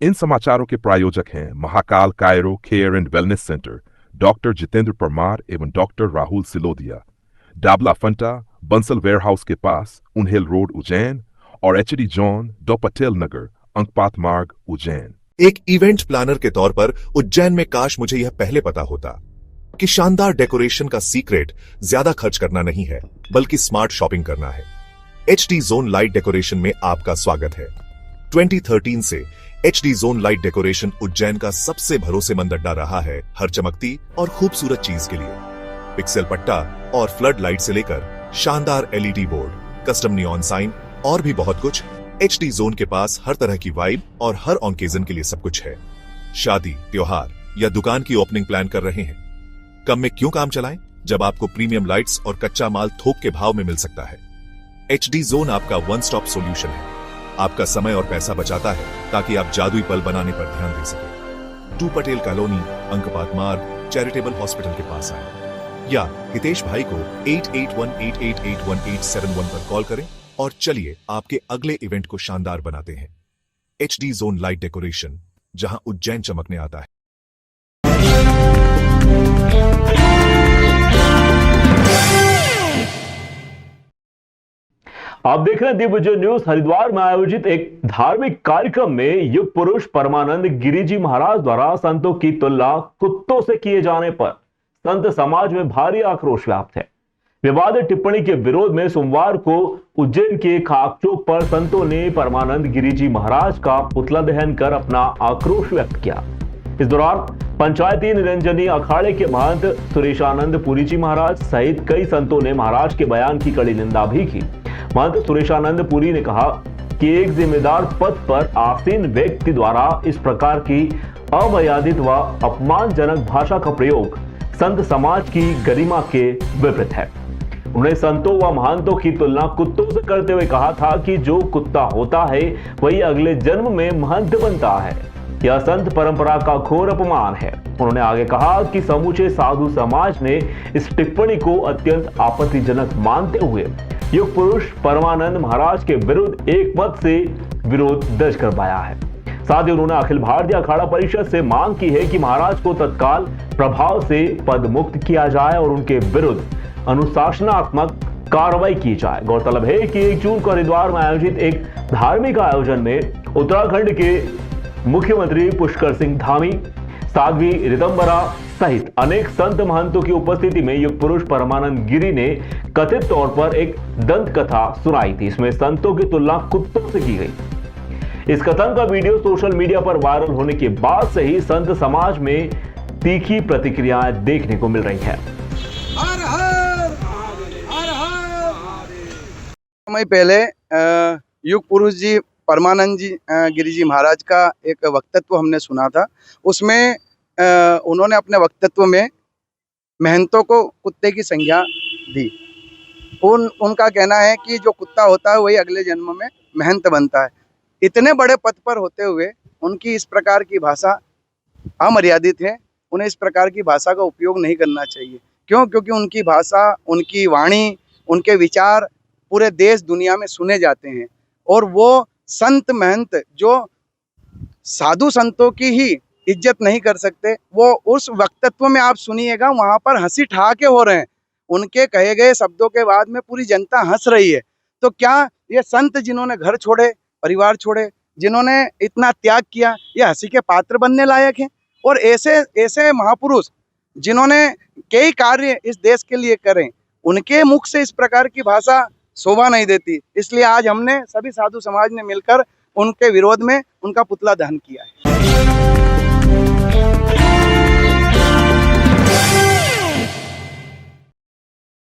इन समाचारों के प्रायोजक हैं Mahakal chiro care and wellness centre, doctor Jitendra Parmar एवं डॉक्टर राहुल सिलोदिया, डाबला फंटा, बंसल वेयरहाउस के पास, उन्हेल रोड, उज्जैन, और एचडी जॉन, डॉ पटेल नगर, अंकपात मार्ग, उज्जैन। एक इवेंट प्लानर के तौर पर उज्जैन में काश मुझे यह पहले पता होता कि शानदार डेकोरेशन का सीक्रेट ज्यादा खर्च करना नहीं है, बल्कि स्मार्ट शॉपिंग करना है। एचडी जोन लाइट डेकोरेशन में आपका स्वागत है। 2013 से HD zone light decoration Ujjain का सबसे भरोसेमंद अड्डा रहा है हर चमकती और खूबसूरत चीज के लिए। पिक्सल पट्टा और फ्लड लाइट से लेकर शानदार LED board, custom neon sign और भी बहुत कुछ, एचडी जोन के पास हर तरह की वाइब और हर ऑकेजन के लिए सब कुछ है। शादी, त्योहार या दुकान की ओपनिंग प्लान कर रहे हैं? कम में क्यों काम चलाएं जब आपको प्रीमियम लाइट्स और कच्चा माल थोक के भाव में मिल सकता है। एचडी जोन आपका वन स्टॉप सॉल्यूशन है। आपका समय और पैसा बचाता है ताकि आप जादुई पल बनाने पर ध्यान दे सकें। 2 पटेल कॉलोनी, अंकपात मार्ग, चैरिटेबल हॉस्पिटल के पास आए या हितेश भाई को 8818881871 पर कॉल करें और चलिए आपके अगले इवेंट को शानदार बनाते हैं। एचडी जोन लाइट डेकोरेशन, जहां उज्जैन चमकने आता है। आप देख रहे हैं दिग्विजय न्यूज। हरिद्वार में आयोजित एक धार्मिक कार्यक्रम में युग पुरुष परमानंद गिरी जी महाराज द्वारा संतों की तुलना कुत्तों से किए जाने पर संत समाज में भारी आक्रोश व्याप्त है। विवादित टिप्पणी के विरोध में सोमवार को उज्जैन के खाकचौक पर संतों ने परमानंद गिरी जी महाराज का पुतला दहन कर अपना आक्रोश व्यक्त किया। इस दौरान पंचायती निरंजनी अखाड़े के महंत सुरेशानंद पुरी जी महाराज सहित कई संतों ने महाराज के बयान की कड़ी निंदा भी की। महंत सुरेशानंद पुरी ने कहा कि एक जिम्मेदार पद पर आसीन व्यक्ति द्वारा इस प्रकार की अमर्यादित व अपमानजनक भाषा का प्रयोग संत समाज की गरिमा के विपरीत है। उन्होंने संतों व महंतों की तुलना कुत्तों से करते हुए कहा था कि जो कुत्ता होता है वही अगले जन्म में महंत बनता है। यह संत परंपरा का घोर अपमान है। उन्होंने आगे कहा कि समूचे साधु समाज ने इस टिप्पणी को अत्यंत आपत्तिजनक मानते हुए युग पुरुष परमानंद महाराज के विरुद्ध एक मत से विरोध दर्ज करवाया है। साथ ही उन्होंने अखिल भारतीय अखाड़ा परिषद से मांग की है कि महाराज को तत्काल प्रभाव से पद मुक्त किया जाए और उनके विरुद्ध अनुशासनात्मक कार्रवाई की जाए। गौरतलब है कि 1 जून को हरिद्वार में आयोजित एक धार्मिक आयोजन में उत्तराखंड के मुख्यमंत्री पुष्कर सिंह धामी, साध्वी ऋतंबरा सहित अनेक संत महंतों की उपस्थिति में युग पुरुष परमानंद गिरी ने कथित तौर पर एक दंत कथा सुनाई थी। इसमें संतों की तुलना कुत्तों से की गई। इस कथन का वीडियो सोशल मीडिया पर वायरल होने के बाद से ही संत समाज में तीखी प्रतिक्रियाएं देखने को मिल रही हैं। समय पहले युग पुरुष जी परमानंद जी गिरी जी महाराज का एक वक्तव्य हमने सुना था। उसमें उन्होंने अपने वक्तव्य में महंतों को कुत्ते की संज्ञा दी। उनका कहना है कि जो कुत्ता होता है वही अगले जन्म में महंत बनता है। इतने बड़े पद पर होते हुए उनकी इस प्रकार की भाषा अमर्यादित है। उन्हें इस प्रकार की भाषा का उपयोग नहीं करना चाहिए। क्यों? क्योंकि उनकी भाषा, उनकी वाणी, उनके विचार पूरे देश दुनिया में सुने जाते हैं। और वो संत महंत जो साधु संतों की ही इज्जत नहीं कर सकते, वो उस वक्तव्य में आप सुनिएगा, वहां पर हंसी ठहाके हो रहे हैं। उनके कहे गए शब्दों के बाद में पूरी जनता हंस रही है। तो क्या ये संत जिन्होंने घर छोड़े, परिवार छोड़े, जिन्होंने इतना त्याग किया, ये हंसी के पात्र बनने लायक हैं? और ऐसे महापुरुष जिन्होंने कई कार्य इस देश के लिए करें, उनके मुख से इस प्रकार की भाषा शोभा नहीं देती। इसलिए आज हमने सभी साधु समाज ने मिलकर उनके विरोध में उनका पुतला दहन किया है।